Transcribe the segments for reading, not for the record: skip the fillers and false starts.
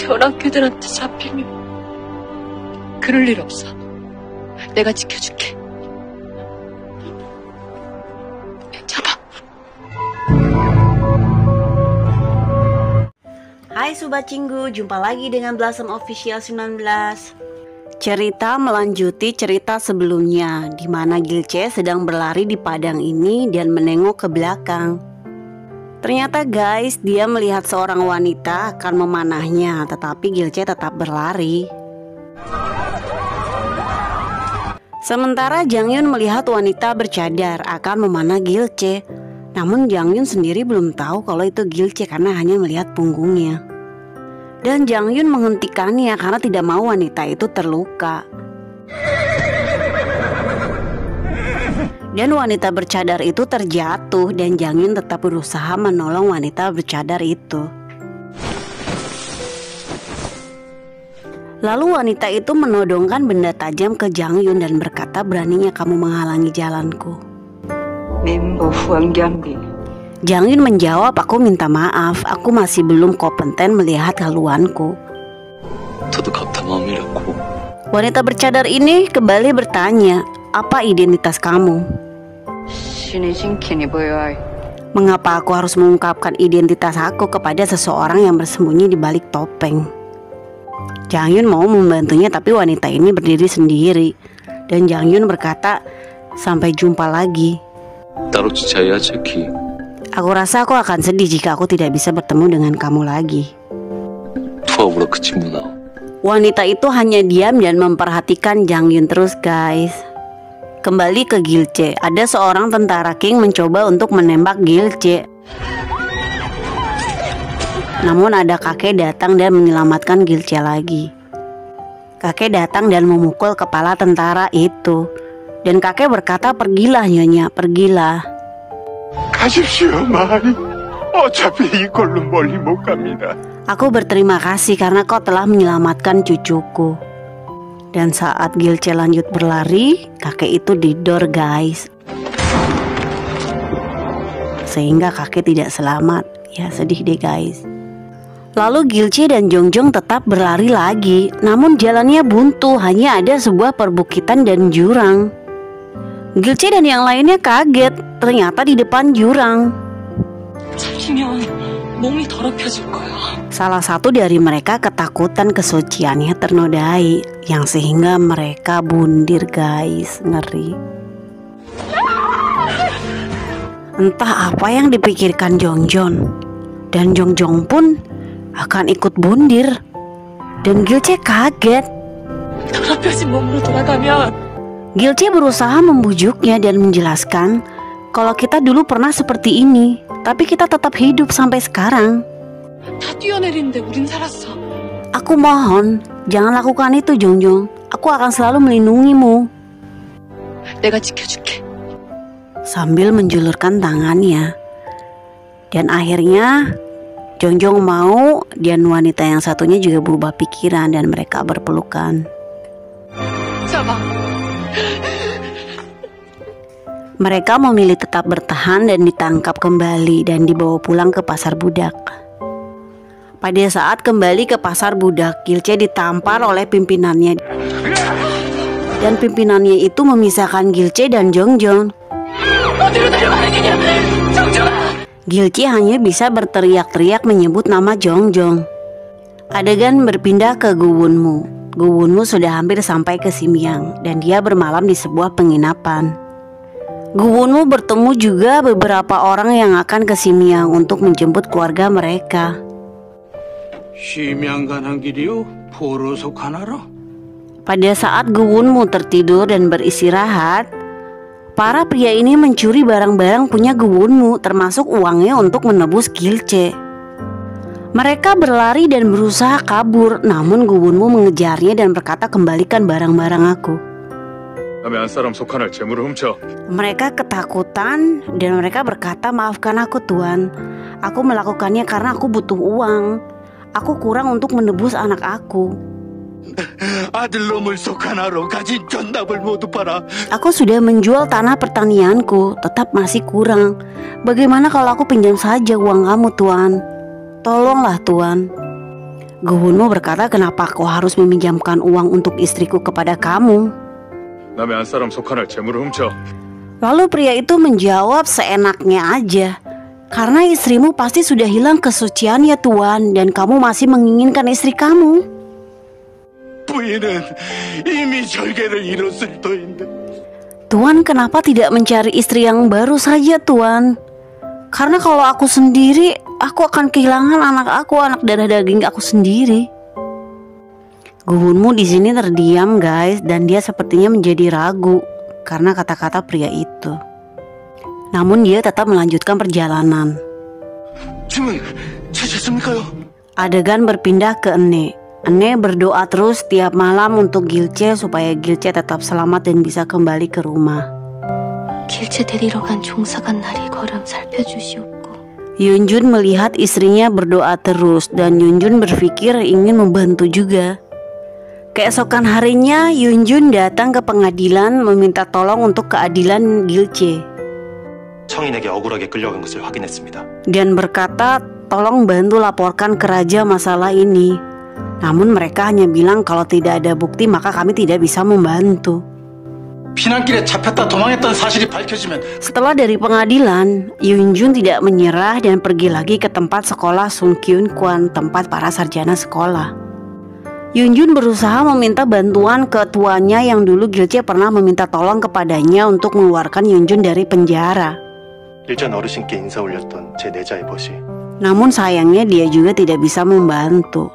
벼락귀들한테 잡히면 그럴 일 없어. 내가 지켜줄게. 잡아. Hai Sobat Cinggu, jumpa lagi dengan Blossom Official 19. Cerita melanjuti cerita sebelumnya, di mana Gilce sedang berlari di padang ini dan menengok ke belakang. Ternyata guys, dia melihat seorang wanita akan memanahnya, tetapi Gilce tetap berlari. Sementara Jang Yun melihat wanita bercadar akan memanah Gilce. Namun Jang Yun sendiri belum tahu kalau itu Gilce karena hanya melihat punggungnya. Dan Jang Yun menghentikannya karena tidak mau wanita itu terluka. Dan wanita bercadar itu terjatuh dan Jang Yun tetap berusaha menolong wanita bercadar itu. Lalu wanita itu menodongkan benda tajam ke Jang Yun dan berkata, "Beraninya kamu menghalangi jalanku." Jang Yun menjawab, "Aku minta maaf, aku masih belum kompeten melihat haluanku." Wanita bercadar ini kembali bertanya, "Apa identitas kamu? Mengapa aku harus mengungkapkan identitas aku kepada seseorang yang bersembunyi di balik topeng?" Jang Yun mau membantunya, tapi wanita ini berdiri sendiri. Dan Jang Yun berkata, "Sampai jumpa lagi. Aku rasa aku akan sedih jika aku tidak bisa bertemu dengan kamu lagi." Wanita itu hanya diam dan memperhatikan Jang Yun terus guys. Kembali ke Gilce, ada seorang tentara King mencoba untuk menembak Gilce. Namun ada kakek datang dan menyelamatkan Gilce lagi. Kakek datang dan memukul kepala tentara itu. Dan kakek berkata, "Pergilah nyonya, pergilah. Aku berterima kasih karena kau telah menyelamatkan cucuku." Dan saat Gilce lanjut berlari, kakek itu didor guys. Sehingga kakek tidak selamat. Ya sedih deh guys. Lalu Gilce dan Jongjong tetap berlari lagi. Namun jalannya buntu, hanya ada sebuah perbukitan dan jurang. Gilce dan yang lainnya kaget, ternyata di depan jurang. Salah satu dari mereka ketakutan kesuciannya ternodai, yang sehingga mereka bundir guys, ngeri. Entah apa yang dipikirkan Jongjong, dan Jongjong pun akan ikut bundir. Dan Gilce kaget. Gilce berusaha membujuknya dan menjelaskan kalau kita dulu pernah seperti ini, tapi kita tetap hidup sampai sekarang. Aku mohon, jangan lakukan itu Jongjong. Aku akan selalu melindungimu. Sambil menjulurkan tangannya. Dan akhirnya Jongjong mau, dan wanita yang satunya juga berubah pikiran dan mereka berpelukan. Mereka memilih tetap bertahan dan ditangkap kembali dan dibawa pulang ke pasar budak. Pada saat kembali ke pasar budak, Gilce ditampar oleh pimpinannya. Dan pimpinannya itu memisahkan Gilce dan Jongjong. Gilce hanya bisa berteriak-teriak menyebut nama Jongjong. Adegan berpindah ke Guwunmu. Guwunmu sudah hampir sampai ke Simyang dan dia bermalam di sebuah penginapan. Guwunmu bertemu juga beberapa orang yang akan ke Simyang untuk menjemput keluarga mereka. Pada saat Guwunmu tertidur dan beristirahat, para pria ini mencuri barang-barang punya Guwunmu, termasuk uangnya untuk menebus Gilce. Mereka berlari dan berusaha kabur, namun Guwunmu mengejarnya dan berkata, "Kembalikan barang-barang aku." Mereka ketakutan dan mereka berkata, "Maafkan aku Tuan, aku melakukannya karena aku butuh uang. Aku kurang untuk menebus anak aku. Aku sudah menjual tanah pertanianku, tetap masih kurang. Bagaimana kalau aku pinjam saja uang kamu Tuan? Tolonglah Tuan." Guwunmu berkata, kenapa kau harus meminjamkan uang untuk istriku kepada kamu? 남의 안 사람 속한을 재물을 훔쳐. Lalu pria itu menjawab seenaknya aja. Karena istrimu pasti sudah hilang kesuciannya Tuan, dan kamu masih menginginkan istri kamu. 부인은 이미 절개를 이뤘을 터인데. Tuan, kenapa tidak mencari istri yang baru saja Tuan? Karena kalau aku sendiri, aku akan kehilangan anak darah daging aku sendiri. Guwunmu di sini terdiam guys, dan dia sepertinya menjadi ragu karena kata-kata pria itu. Namun dia tetap melanjutkan perjalanan. 짐은 찾으셨습니까요? Adegan berpindah ke Ene. Ene berdoa terus tiap malam untuk Gilce supaya Gilce tetap selamat dan bisa kembali ke rumah. 길체 데리러 간 종사간 날이 거랑 살펴주시옵고. Yunjun melihat istrinya berdoa terus dan Yunjun berpikir ingin membantu juga. Keesokan harinya Yunjun datang ke pengadilan meminta tolong untuk keadilan Gilce. 청인에게 억울하게 끌려간 것을 확인했습니다. Dan berkata, tolong bantu laporkan ke raja masalah ini. Namun mereka hanya bilang kalau tidak ada bukti maka kami tidak bisa membantu. 피난길에 잡혔다 도망했던 사실이 밝혀지면 Setelah dari pengadilan, Yunjun tidak menyerah dan pergi lagi ke tempat sekolah Sungkyun Kwan, tempat para sarjana sekolah. Yunjun berusaha meminta bantuan ke tuannya yang dulu Gilce pernah meminta tolong kepadanya untuk mengeluarkan Yunjun dari penjara. 일전 어르신께 인사 올렸던 제 내자의 벗이 Namun sayangnya dia juga tidak bisa membantu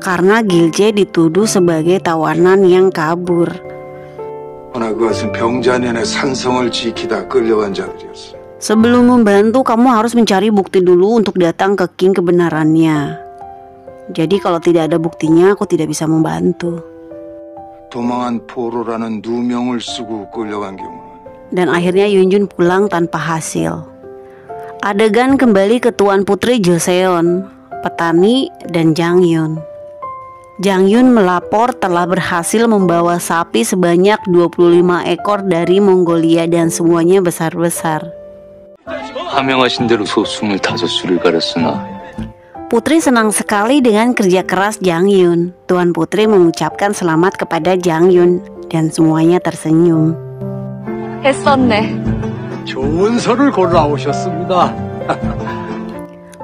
karena Gilce dituduh sebagai tawanan yang kabur. 그러나 그것은 병자년의 산성을 지키다 끌려간 자들이었어. Sebelum membantu, kamu harus mencari bukti dulu untuk datang ke King kebenarannya. Jadi kalau tidak ada buktinya, aku tidak bisa membantu. 도망한 포로라는 누명을 쓰고 끌려간 경우는 Dan akhirnya Yunjun pulang tanpa hasil. Adegan kembali ke Tuan Putri Joseon, petani, dan Jangyun. Jangyun melapor telah berhasil membawa sapi sebanyak 25 ekor dari Mongolia dan semuanya besar-besar. 하명하신 대로 소 25수를 가렸으나 Putri senang sekali dengan kerja keras Jangyun. Tuan Putri mengucapkan selamat kepada Jangyun dan semuanya tersenyum. 했었네. 좋은 소를 골라오셨습니다.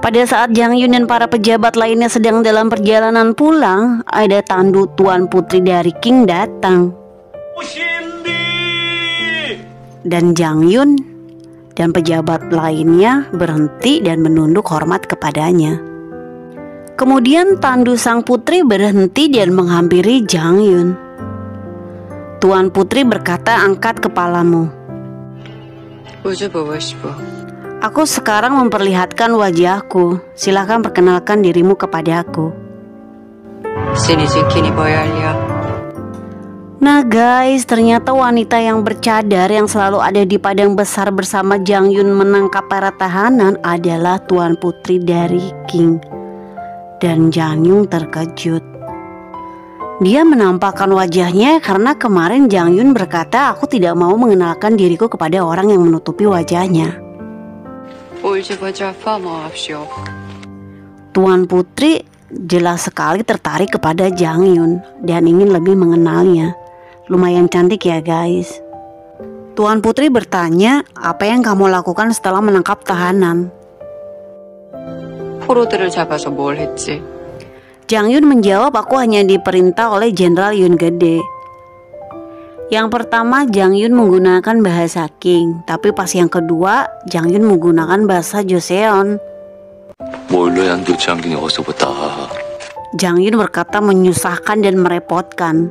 Pada saat Jangyun dan para pejabat lainnya sedang dalam perjalanan pulang, ada tandu Tuan Putri dari King datang. Dan Jangyun dan pejabat lainnya berhenti dan menunduk hormat kepadanya. Kemudian tandu sang putri berhenti dan menghampiri Jangyun. Tuan Putri berkata, angkat kepalamu. 우주 보고 싶어. Aku sekarang memperlihatkan wajahku. Silakan perkenalkan dirimu kepadaku. 신이 지키니 보ял리야. Nah guys, ternyata wanita yang bercadar yang selalu ada di padang besar bersama Jangyun menangkap para tahanan adalah Tuan Putri dari King. Dan Jangyun terkejut. Dia menampakkan wajahnya karena kemarin Jangyun berkata, aku tidak mau mengenalkan diriku kepada orang yang menutupi wajahnya. 울지 보자 파모합시오. Tuan Putri jelas sekali tertarik kepada Jangyun dan ingin lebih mengenalnya. Lumayan cantik ya guys. Tuan Putri bertanya, apa yang kamu lakukan setelah menangkap tahanan? 포로들을 잡아서 뭘 했지? Jangyun menjawab, aku hanya diperintah oleh Jenderal Yun Gede. Yang pertama Jangyun menggunakan bahasa King, tapi pas yang kedua Jangyun menggunakan bahasa Joseon. 뭘로 양도 장군이 어서부터 Jangyun berkata menyusahkan dan merepotkan.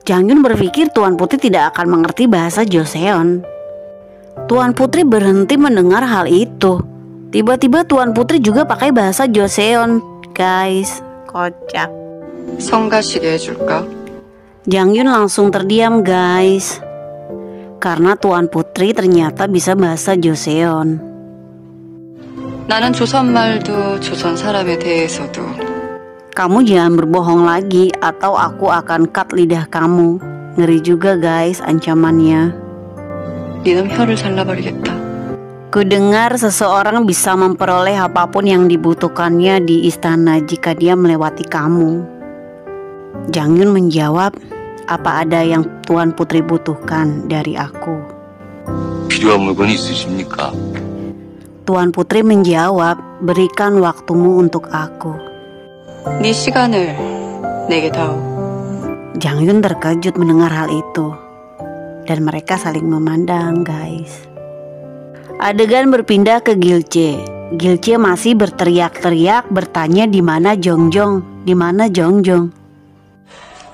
Jangyun berpikir Tuan Putri tidak akan mengerti bahasa Joseon. Tuan Putri berhenti mendengar hal itu. Tiba-tiba Tuan Putri juga pakai bahasa Joseon. Guys, kocak. 성가시게 해줄까? Jangyun langsung terdiam guys, karena Tuan Putri ternyata bisa bahasa Joseon. 나는 조선말도 조선 사람에 대해서도. Kamu jangan berbohong lagi atau aku akan cut lidah kamu. Ngeri juga guys ancamannya. 니는 혀를 잘라버리겠다. Kudengar seseorang bisa memperoleh apapun yang dibutuhkannya di istana jika dia melewati kamu. Jang Yun menjawab, apa ada yang Tuan Putri butuhkan dari aku? 필요한 물건이 있으십니까? Tuan Putri menjawab, berikan waktumu untuk aku. 네 시간을 내게 다오. Jang Yun terkejut mendengar hal itu. Dan mereka saling memandang, guys. Adegan berpindah ke Gilce. Gilce masih berteriak-teriak bertanya di mana Jongjong, di mana Jongjong.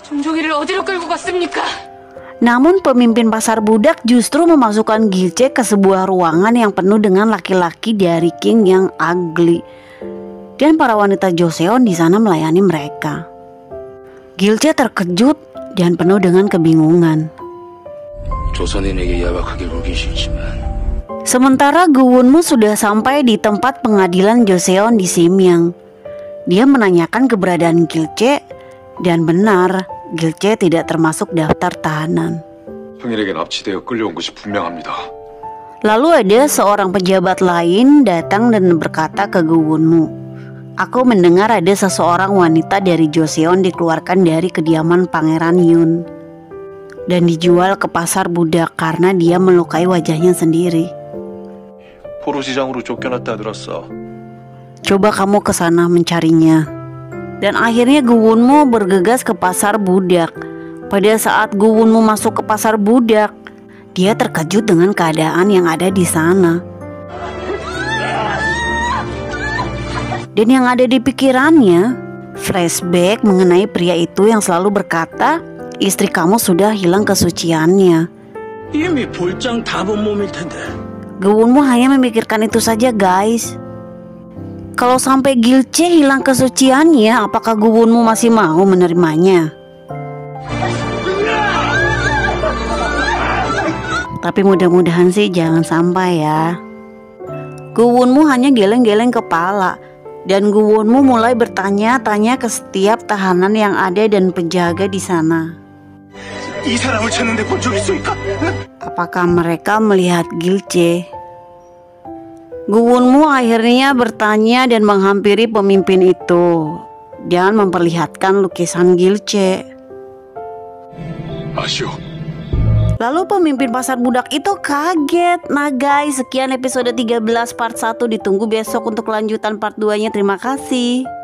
정종이를 어디로 끌고 갔습니까? Namun pemimpin pasar budak justru memasukkan Gilce ke sebuah ruangan yang penuh dengan laki-laki dari King yang ugly. Dan para wanita Joseon di sana melayani mereka. Gilce terkejut dan penuh dengan kebingungan. 조선인에게 야박하게 굴긴 싫지만 Sementara Guwunmu sudah sampai di tempat pengadilan Joseon di Simyang. Dia menanyakan keberadaan Gilce dan benar, Gilce tidak termasuk daftar tahanan. 형일에게 납치되어 끌려온 것이 분명합니다. Lalu ada seorang pejabat lain datang dan berkata ke Guwunmu, aku mendengar ada seseorang wanita dari Joseon dikeluarkan dari kediaman Pangeran Yun dan dijual ke pasar budak karena dia melukai wajahnya sendiri. 포로시장으로 쫓겨났다 들었어. Coba kamu ke sana mencarinya. Dan akhirnya Guwunmu bergegas ke pasar budak. Pada saat Guwunmu masuk ke pasar budak, dia terkejut dengan keadaan yang ada di sana. Dan yang ada di pikirannya, flashback mengenai pria itu yang selalu berkata, istri kamu sudah hilang kesuciannya. 이미 볼장 다 본 몸일 텐데. Guwunmu hanya memikirkan itu saja, guys. Kalau sampai Gilce hilang kesuciannya, apakah Guwunmu masih mau menerimanya? Tapi mudah-mudahan sih jangan sampai ya. Guwunmu hanya geleng-geleng kepala. Dan Guwunmu mulai bertanya-tanya ke setiap tahanan yang ada dan penjaga di sana. 이 사람을 찾는데 본 적 있습니까? Apakah mereka melihat Gilce? Guwunmu akhirnya bertanya dan menghampiri pemimpin itu dan memperlihatkan lukisan Gilce. 아시오. Lalu pemimpin pasar budak itu kaget. Nah guys, sekian episode 13 part 1. Ditunggu besok untuk lanjutan part 2-nya. Terima kasih.